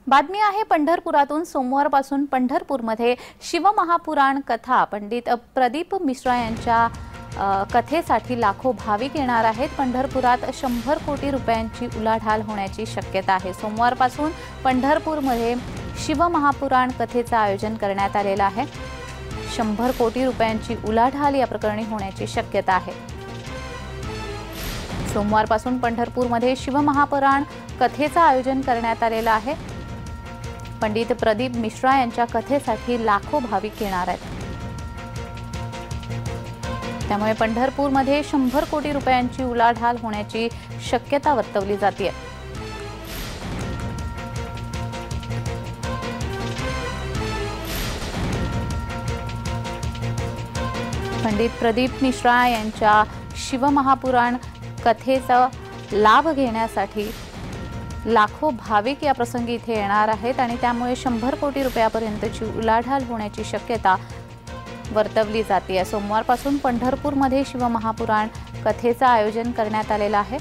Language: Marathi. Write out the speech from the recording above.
बातमी आहे पंढरपुरातून। सोमवारपासून पंढरपूरमध्ये शिवमहापुराण कथा पंडित प्रदीप मिश्रा यांच्या कथेसाठी लाखो भाविक येणार आहेत। पंढरपुरात 100 कोटी रुपयांची उलाढाल होण्याची शक्यता आहे। सोमवारपासून पंढरपूरमध्ये शिवमहापुराण कथेचे आयोजन करण्यात आलेले आहे। 100 कोटी रुपयांची उलाढाल या प्रकरणी होण्याची शक्यता आहे। सोमवारपासून पंढरपूरमध्ये शिवमहापुराण कथेचे आयोजन करण्यात आलेले आहे। पंडित प्रदीप मिश्रा यांच्या कथेसाठी लाखो भाविक येणार आहेत। त्यामुळे पंढरपूरमध्ये 100 कोटी रुपयांची उलाढाल होण्याची शक्यता वर्तवली जाते। पंडित प्रदीप मिश्रा यांच्या शिवमहापुराण कथेचा लाभ घेण्यासाठी लाखो भाविक या प्रसंगी इथे येणार आहेत आणि त्यामुळे 100 कोटी रुपयापर्यंतची उलाढाल होण्याची शक्यता वर्तवली जाते। सोमवारपासून पंढरपूरमध्ये शिवमहापुराण कथेचे आयोजन करण्यात आलेले आहे।